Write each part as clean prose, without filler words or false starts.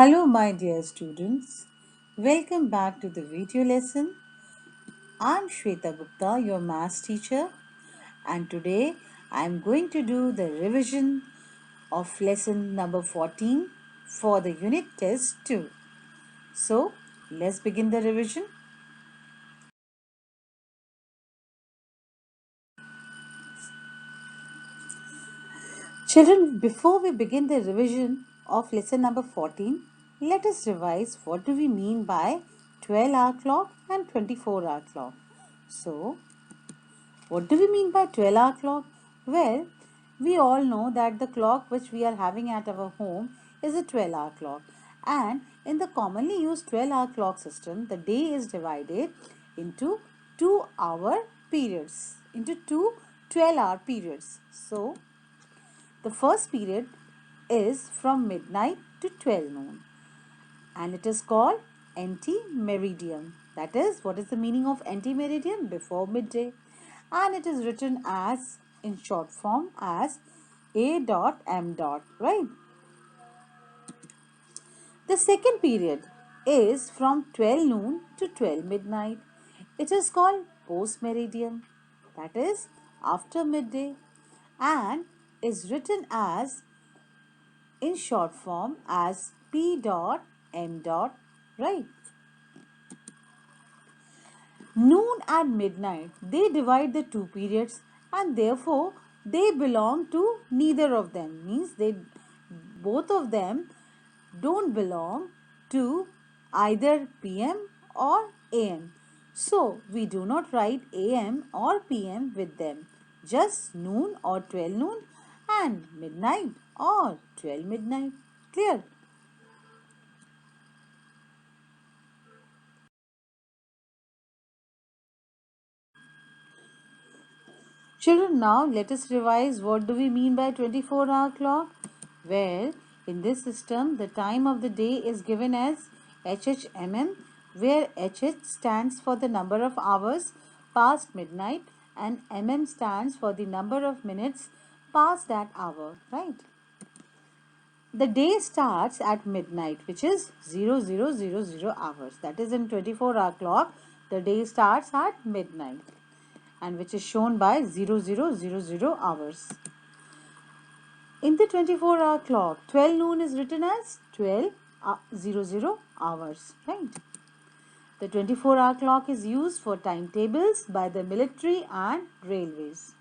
Hello, my dear students. Welcome back to the video lesson. I'm Shweta Gupta, your maths teacher, and today I'm going to do the revision of lesson number 14 for the unit test 2. So, let's begin the revision. Children, before we begin the revision of lesson number 14, let us revise what do we mean by 12-hour clock and 24-hour clock. So, what do we mean by 12-hour clock? Well, we all know that the clock which we are having at our home is a 12-hour clock. And in the commonly used 12-hour clock system, the day is divided into 2-hour periods, into two 12-hour periods. So, the first period is from midnight to 12 noon and it is called anti-meridian. That is, what is the meaning of anti-meridian? Before midday. And it is written as, in short form, as A dot M dot, right? The second period is from 12 noon to 12 midnight. It is called post-meridian, that is, after midday, and is written as, in short form, as P dot M dot, right? Noon and midnight, they divide the two periods and therefore they belong to neither of them. Means they both of them don't belong to either PM or AM. So we do not write AM or PM with them. Just noon or 12 noon and midnight or 12 midnight. Clear? Children, now let us revise what do we mean by 24-hour clock? Well, in this system, the time of the day is given as HHMM, where HH stands for the number of hours past midnight and MM stands for the number of minutes past that hour, right? The day starts at midnight, which is 0000 hours. That is, in 24-hour clock, the day starts at midnight and which is shown by 0000 hours. In the 24-hour clock, 12 noon is written as 12:00 hours, right? The 24-hour clock is used for timetables by the military and railways.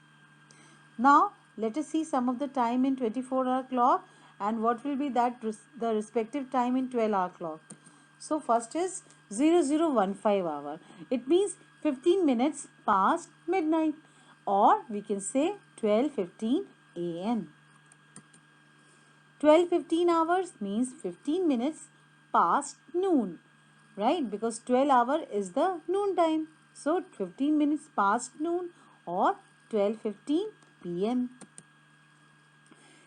Now, let us see some of the time in 24-hour clock and what will be the respective time in 12-hour clock. So, first is 0015 hour. It means 15 minutes past midnight, or we can say 12:15 a.m. 12:15 hours means 15 minutes past noon, right? Because 12 hour is the noon time. So 15 minutes past noon or 12:15 p.m.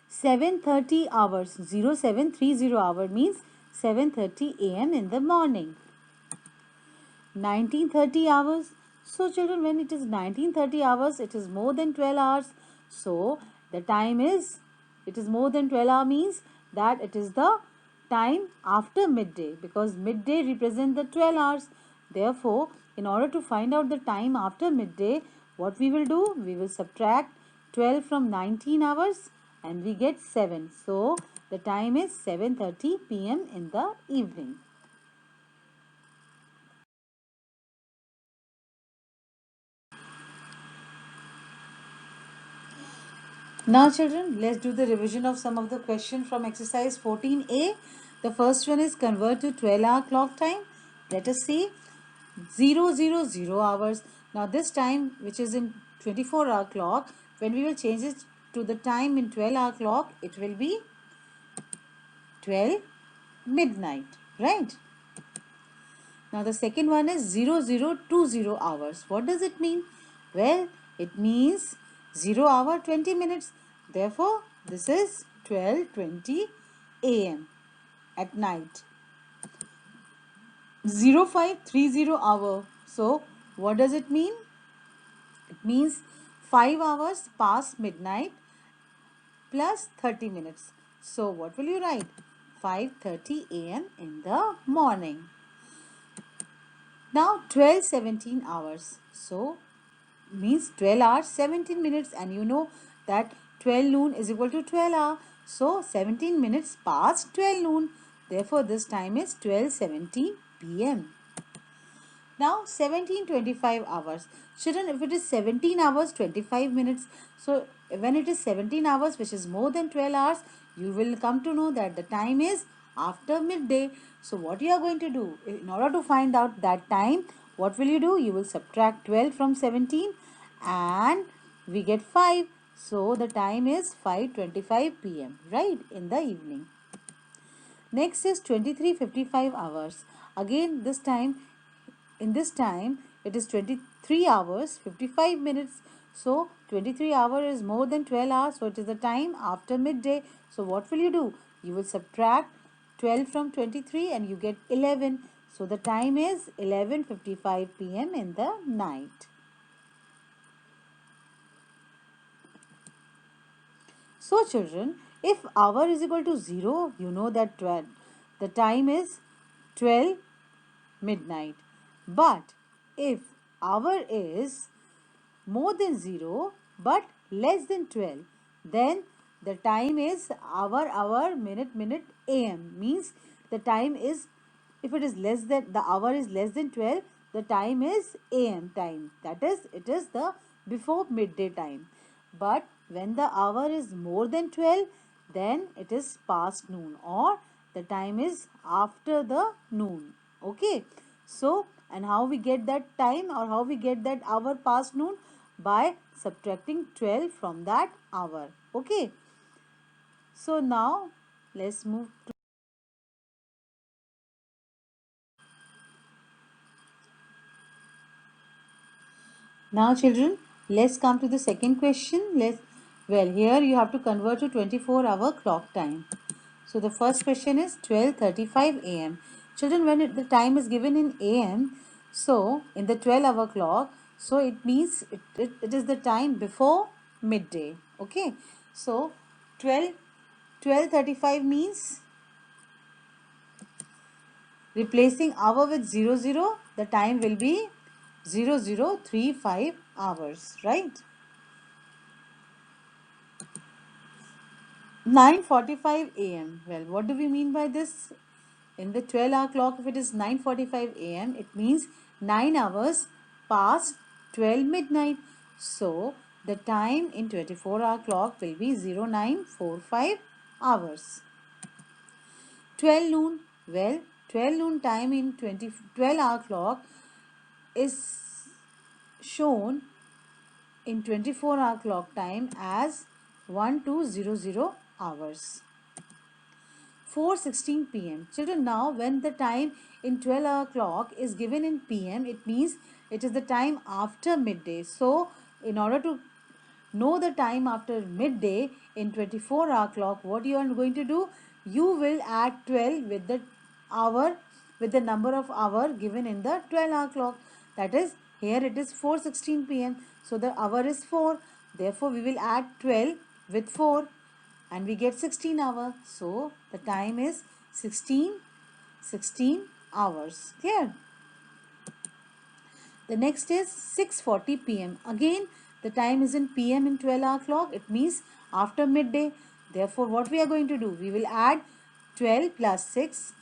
7:30 hours, 0730 hour means 7:30 a.m. in the morning. 19:30 hours. So children, when it is 19:30 hours, it is more than 12 hours. So the time is, it is more than 12 hour means that it is the time after midday, because midday represents the 12 hours. Therefore, in order to find out the time after midday, what we will do, we will subtract 12 from 19 hours and we get 7. So the time is 7:30 p.m. in the evening. Now children, let's do the revision of some of the questions from exercise 14a. The first one is convert to 12-hour clock time. Let us see 000 hours. Now this time, which is in 24-hour clock, when we will change it to the time in 12-hour clock, it will be 12 midnight, right? Now the second one is 0020 hours. What does it mean? Well, it means 0 hour 20 minutes. Therefore, this is 12:20 a.m. at night. 0530 hour. So, what does it mean? It means 5 hours past midnight plus 30 minutes. So, what will you write? 5:30 a.m. in the morning. Now 12:17 hours. So means 12 hours 17 minutes, and you know that 12 noon is equal to 12 hour. So 17 minutes past 12 noon. Therefore this time is 12:17 p.m. Now 17:25 hours. Children, if it is 17 hours 25 minutes, so when it is 17 hours which is more than 12 hours, you will come to know that the time is after midday. So what you are going to do in order to find out that time, what will you do? You will subtract 12 from 17 and we get 5. So the time is 5:25 p.m. right in the evening. Next is 23:55 hours. Again this time, in this time it is 23 hours 55 minutes. So 23 hours is more than 12 hours, so it is the time after midday. So what will you do? You will subtract 12 from 23 and you get 11. So the time is 11:55 p.m. in the night. So children, if hour is equal to 0, you know that the time is 12 midnight. But if hour is more than 0 but less than 12, then the time is hour, minute, am. Means the time is, if it is less than, the hour is less than 12, the time is am time. That is, it is the before midday time. But when the hour is more than 12, then it is past noon, or the time is after the noon. Okay. So, and how we get that time, or how we get that hour past noon? By subtracting 12 from that hour. Okay. So now let's move to. Now children, let's come to the second question. Well, here you have to convert to 24-hour clock time. So the first question is 12:35 a.m. Children, when the time is given in a.m., so in the 12-hour clock, so it means it is the time before midday. Okay. So 12:35 means replacing hour with 00, the time will be 0035 hours, right? 9:45 a.m. Well, what do we mean by this? In the 12-hour clock, if it is 9:45 a.m., it means 9 hours past 12 midnight. So, the time in 24-hour clock will be 0945 hours. 12 noon. Well, 12 noon time in 12-hour clock is shown in 24-hour clock time as 1200 hours. 4:16 p.m. Children, now when the time in 12-hour clock is given in p.m., it means it is the time after midday. So, in order to know the time after midday in 24-hour clock, what you are going to do? You will add 12 with the hour, with the number of hour given in the 12-hour clock. That is, here it is 4:16 p.m. So, the hour is 4. Therefore, we will add 12 with 4 and we get 16 hours. So the time is 16 hours. Clear? The next is 6:40 p.m. Again, the time is in p.m. in 12-hour clock. It means after midday. Therefore, what we are going to do? We will add 12 plus 6,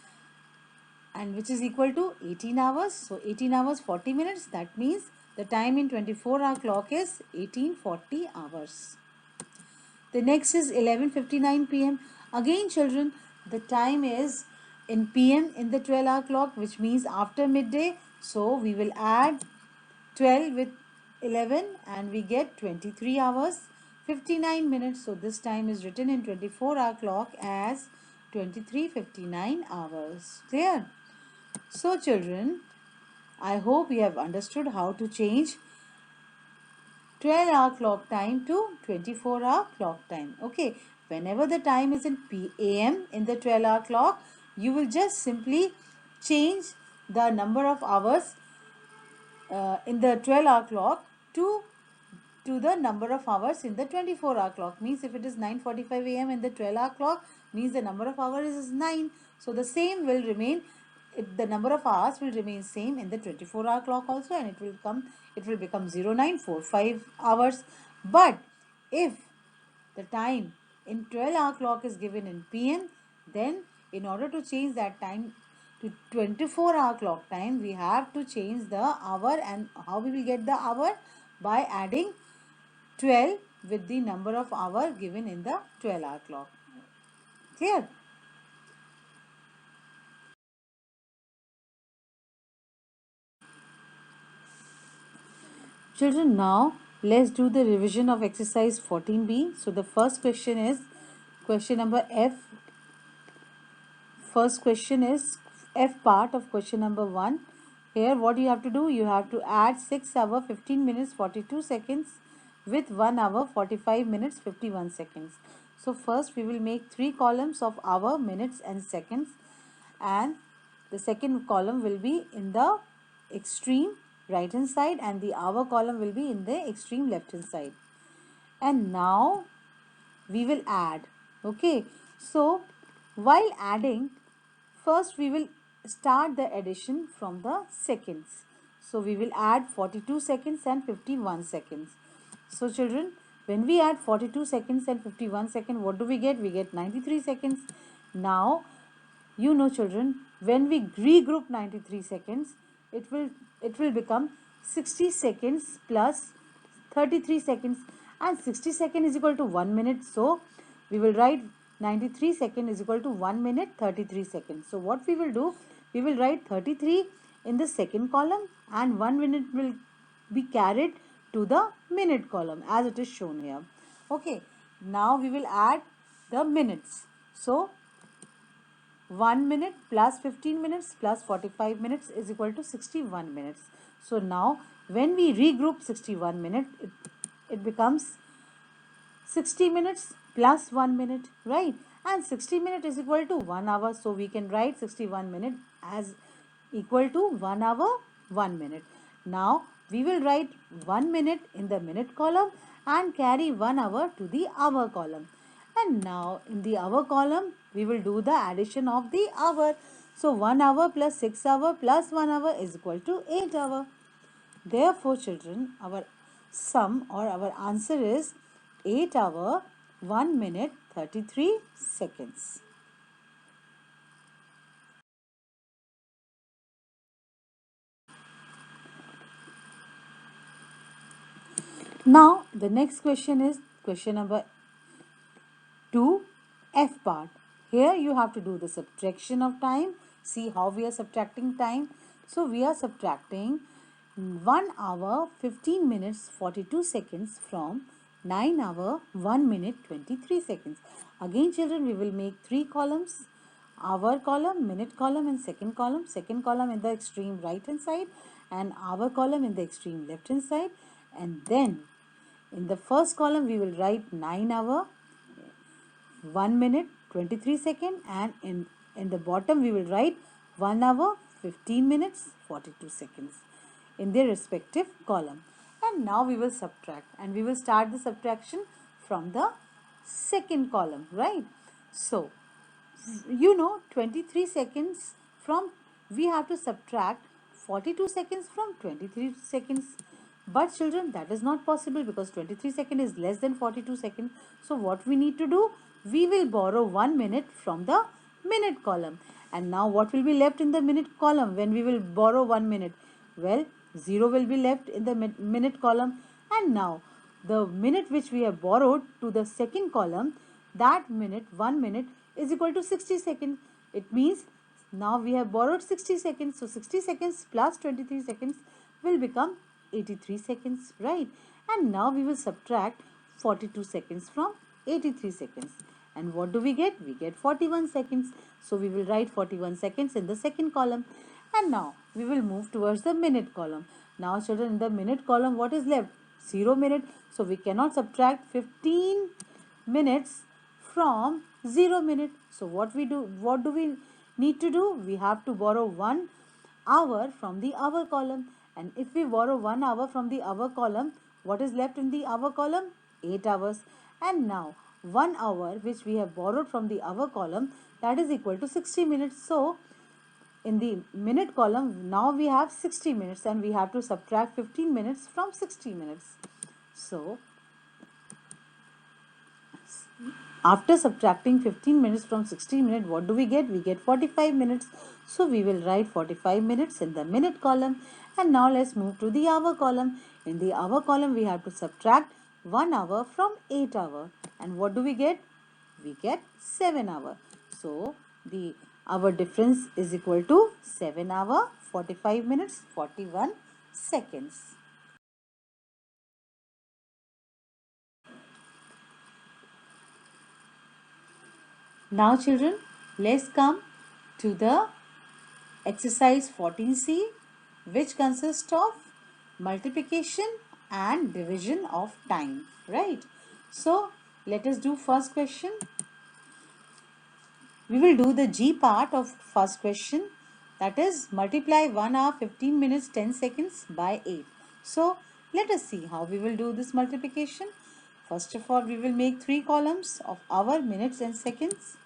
and which is equal to 18 hours. So 18 hours 40 minutes. That means the time in 24-hour clock is 1840 hours. The next is 11:59 p.m. Again children, the time is in p.m. in the 12-hour clock, which means after midday. So we will add 12 with 11 and we get 23 hours 59 minutes. So this time is written in 24-hour clock as 23:59 hours. Clear? So children, I hope you have understood how to change 12-hour clock time to 24-hour clock time. Okay, whenever the time is in p.m. in the 12-hour clock, you will just simply change the number of hours in the 12-hour clock to to the number of hours in the 24-hour clock. Means if it is 9:45 a.m. in the 12-hour clock, means the number of hours is 9. So the same will remain, the number of hours will remain same in the 24-hour clock also, and it will become 0945 hours. But if the time in 12-hour clock is given in PM, then in order to change that time to 24-hour clock time, we have to change the hour. And how we will get the hour? By adding 12 with the number of hour given in the 12-hour clock. Clear? Children, now let's do the revision of exercise 14b. So the first question is question number F. First question is F part of question number 1. Here what you have to do, you have to add 6 hour 15 minutes 42 seconds with 1 hour 45 minutes 51 seconds. So first we will make 3 columns of hour, minutes and seconds, and the second column will be in the extreme right hand side and the hour column will be in the extreme left hand side. And now we will add. Okay, so while adding, first we will start the addition from the seconds. So we will add 42 seconds and 51 seconds. So children, when we add 42 seconds and 51 seconds, what do we get? We get 93 seconds. Now, you know children, when we regroup 93 seconds, it will become 60 seconds plus 33 seconds, and 60 seconds is equal to 1 minute. So we will write 93 seconds is equal to 1 minute 33 seconds. So what we will do, we will write 33 in the second column and 1 minute will be carried to the minute column as it is shown here. Okay, now we will add the minutes. So 1 minute plus 15 minutes plus 45 minutes is equal to 61 minutes. So now when we regroup 61 minutes, it becomes 60 minutes plus 1 minute, right? And 60 minutes is equal to 1 hour. So we can write 61 minutes as equal to 1 hour 1 minute. Now we will write 1 minute in the minute column and carry 1 hour to the hour column. And now in the hour column, we will do the addition of the hour. So 1 hour plus 6 hour plus 1 hour is equal to 8 hour. Therefore, children, our sum or our answer is 8 hour 1 minute 33 seconds. Now the next question is question number 2, F part. Here you have to do the subtraction of time. See how we are subtracting time. So we are subtracting 1 hour 15 minutes 42 seconds from 9 hour 1 minute 23 seconds. Again children, we will make 3 columns: hour column, minute column and second column. Second column in the extreme right hand side and hour column in the extreme left hand side. And then in the first column we will write 9 hour 1 minute 23 seconds, and in the bottom we will write 1 hour 15 minutes 42 seconds in their respective column. And now we will subtract, and we will start the subtraction from the second column, right? So you know 23 seconds from, we have to subtract 42 seconds from 23 seconds. But children, that is not possible because 23 seconds is less than 42 seconds. So what we need to do, we will borrow 1 minute from the minute column. And now what will be left in the minute column when we will borrow 1 minute? Well, 0 will be left in the minute column. And now the minute which we have borrowed to the second column, that minute, 1 minute is equal to 60 seconds. It means now we have borrowed 60 seconds. So 60 seconds plus 23 seconds will become 83 seconds, right? And now we will subtract 42 seconds from 83 seconds. And what do we get? We get 41 seconds. So we will write 41 seconds in the second column. And now we will move towards the minute column. Now children, in the minute column, what is left? 0 minute. So we cannot subtract 15 minutes from 0 minute. So what do we need to do? We have to borrow 1 hour from the hour column. And if we borrow 1 hour from the hour column, What is left in the hour column? 8 hours. And now 1 hour which we have borrowed from the hour column, that is equal to 60 minutes. So in the minute column, now we have 60 minutes and we have to subtract 15 minutes from 60 minutes. So after subtracting 15 minutes from 60 minutes, what do we get? We get 45 minutes. So we will write 45 minutes in the minute column. And now let's move to the hour column. In the hour column, we have to subtract 1 hour from 8 hour. And what do we get? We get 7 hour. So the hour difference is equal to 7 hour, 45 minutes, 41 seconds. Now children, let's come to the exercise 14C, which consists of multiplication and division of time, right? So let us do first question. We will do the G part of first question, that is multiply 1 hour 15 minutes 10 seconds by 8. So let us see how we will do this multiplication. First of all, we will make 3 columns of hour, minutes and seconds,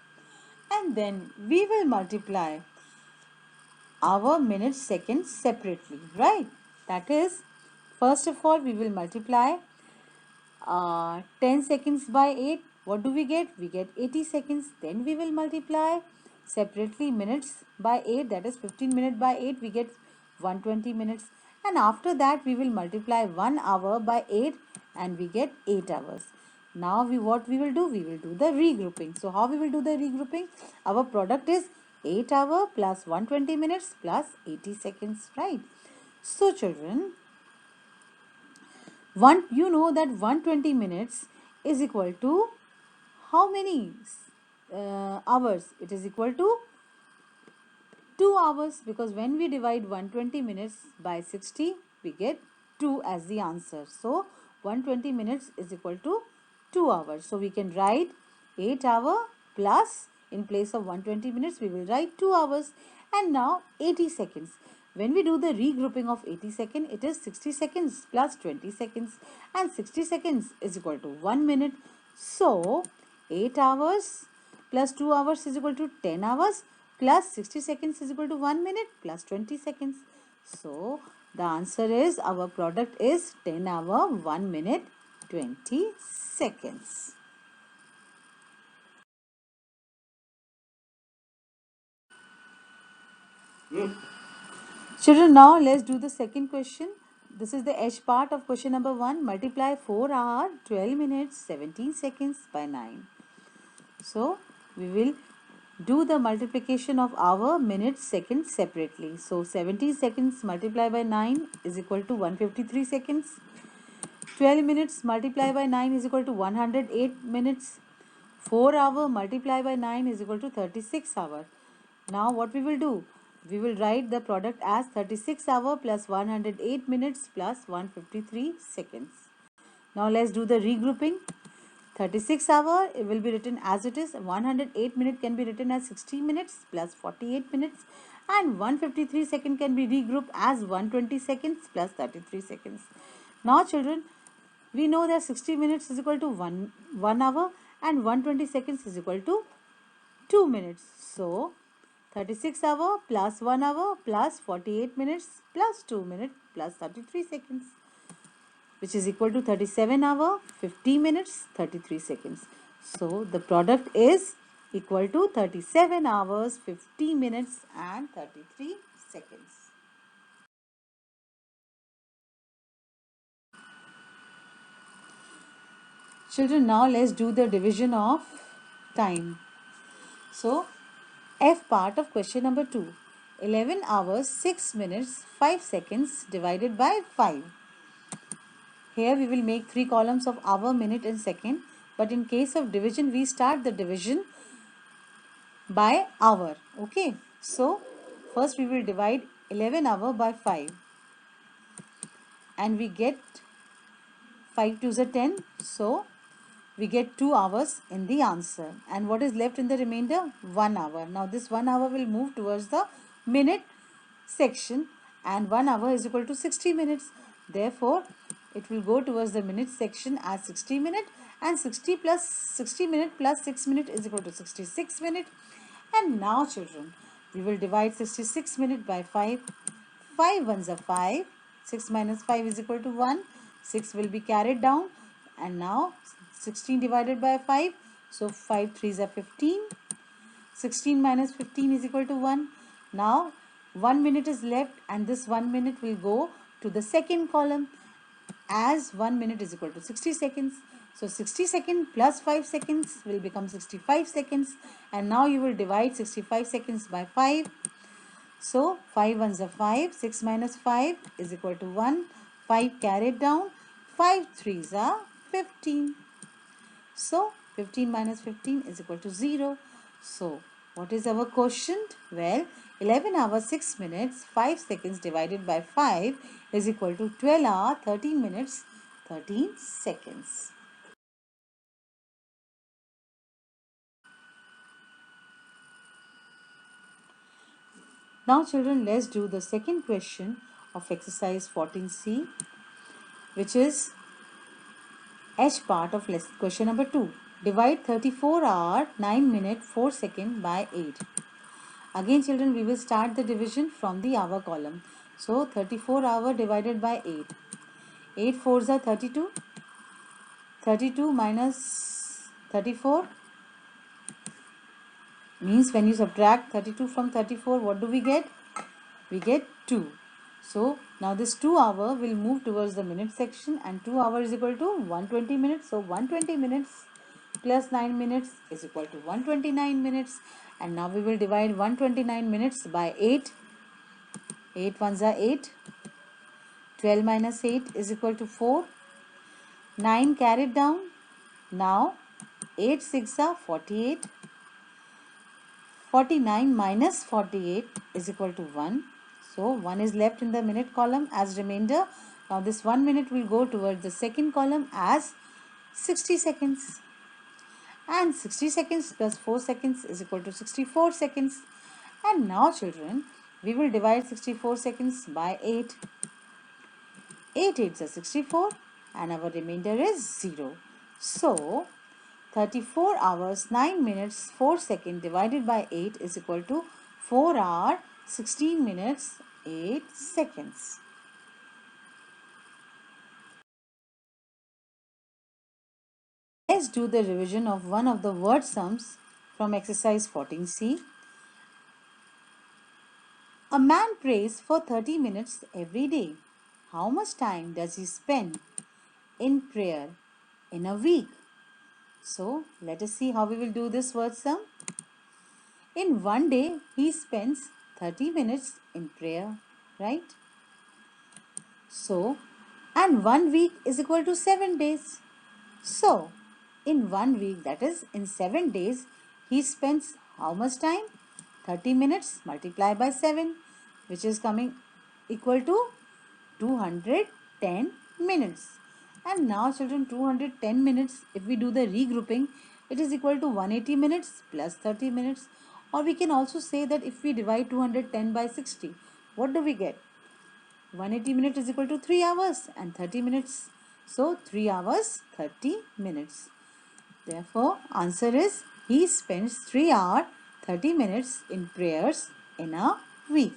and then we will multiply hour, minutes, seconds separately, right? That is, first of all, we will multiply 10 seconds by 8. What do we get? We get 80 seconds. Then we will multiply separately minutes by 8, that is 15 minutes by 8, we get 120 minutes. And after that we will multiply 1 hour by 8 and we get 8 hours. Now what we will do? We will do the regrouping. So how we will do the regrouping? Our product is 8 hour plus 120 minutes plus 80 seconds, right? So children, you know that 120 minutes is equal to how many hours? It is equal to 2 hours, because when we divide 120 minutes by 60, we get 2 as the answer. So 120 minutes is equal to 2 hours. So we can write 8 hour plus, in place of 120 minutes we will write 2 hours. And now 80 seconds. When we do the regrouping of 80 seconds, it is 60 seconds plus 20 seconds, and 60 seconds is equal to 1 minute. So 8 hours plus 2 hours is equal to 10 hours, plus 60 seconds is equal to 1 minute plus 20 seconds. So the answer is, our product is 10 hour 1 minute 20 seconds. Children, now let's do the second question. This is the H part of question number 1. Multiply 4 hour 12 minutes 17 seconds by 9. So we will do the multiplication of hour, minutes, seconds separately. So 70 seconds multiplied by 9 is equal to 153 seconds. 12 minutes multiplied by 9 is equal to 108 minutes. 4 hour multiplied by 9 is equal to 36 hour. Now what we will do? We will write the product as 36 hour plus 108 minutes plus 153 seconds. Now let's do the regrouping. 36 hour, it will be written as it is. 108 minute can be written as 60 minutes plus 48 minutes, and 153 second can be regrouped as 120 seconds plus 33 seconds. Now children, we know that 60 minutes is equal to 1 hour and 120 seconds is equal to 2 minutes. So 36 hour plus 1 hour plus 48 minutes plus 2 minutes plus 33 seconds, which is equal to 37 hour, 50 minutes, 33 seconds. So the product is equal to 37 hours, 50 minutes and 33 seconds. Children, now let's do the division of time. So F part of question number 2. 11 hours, 6 minutes, 5 seconds divided by 5. Here we will make 3 columns of hour, minute and second. But in case of division, we start the division by hour. Okay. So first we will divide 11 hour by 5. And we get 5 to the 10. So we get 2 hours in the answer. And what is left in the remainder? 1 hour. Now this 1 hour will move towards the minute section, and 1 hour is equal to 60 minutes. Therefore it will go towards the minute section as 60 minute, and 60 plus 60 minute plus 6 minute is equal to 66 minute. And now children, we will divide 66 minute by 5. 5 ones are 5. 6 minus 5 is equal to 1. 6 will be carried down, and now 16 divided by 5. So 5 threes are 15. 16 minus 15 is equal to 1. Now 1 minute is left, and this 1 minute will go to the second column as 1 minute is equal to 60 seconds. So 60 seconds plus 5 seconds will become 65 seconds, and now you will divide 65 seconds by 5. So 5 ones are 5. 6 minus 5 is equal to 1. 5 carried down. 5 threes are 15. So 15 minus 15 is equal to 0. So what is our quotient? Well, 11 hours 6 minutes 5 seconds divided by 5 is equal to 12 hours 13 minutes 13 seconds. Now children, let's do the second question of exercise 14C, which is H part of question number 2. Divide 34 hour 9 minute 4 second by 8. Again children, we will start the division from the hour column. So 34 hour divided by 8. 8 fours are 32. 32 minus 34 means when you subtract 32 from 34, what do we get? We get 2. So now this 2 hour will move towards the minute section, and 2 hour is equal to 120 minutes. So 120 minutes plus 9 minutes is equal to 129 minutes. And now we will divide 129 minutes by 8. 8 ones are 8. 12 minus 8 is equal to 4. 9 carried down. Now 8 6 are 48. 49 minus 48 is equal to 1. So 1 is left in the minute column as remainder. Now this 1 minute will go towards the second column as 60 seconds. And 60 seconds plus 4 seconds is equal to 64 seconds. And now children, we will divide 64 seconds by 8. 8 8s are 64, and our remainder is 0. So 34 hours 9 minutes 4 seconds divided by 8 is equal to 4 hours 16 minutes 8 seconds. Let's do the revision of one of the word sums from exercise 14C. A man prays for 30 minutes every day. How much time does he spend in prayer in a week? So let us see how we will do this word sum. In one day, he spends 30 minutes in prayer, right? So, and 1 week is equal to 7 days. So, in 1 week, that is in 7 days, he spends how much time? 30 minutes multiplied by 7, which is coming equal to 210 minutes. And now children, 210 minutes, if we do the regrouping, it is equal to 180 minutes plus 30 minutes. Or we can also say that if we divide 210 by 60, what do we get? 180 minutes is equal to 3 hours and 30 minutes. So 3 hours 30 minutes. Therefore, answer is he spends 3 hours 30 minutes in prayers in a week.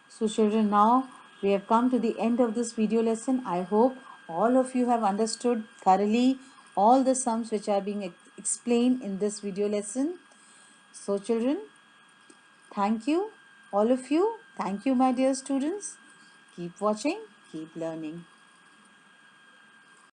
So children, now we have come to the end of this video lesson. I hope all of you have understood thoroughly all the sums which are being explained in this video lesson. So children, thank you all of you. Thank you my dear students. Keep watching, keep learning.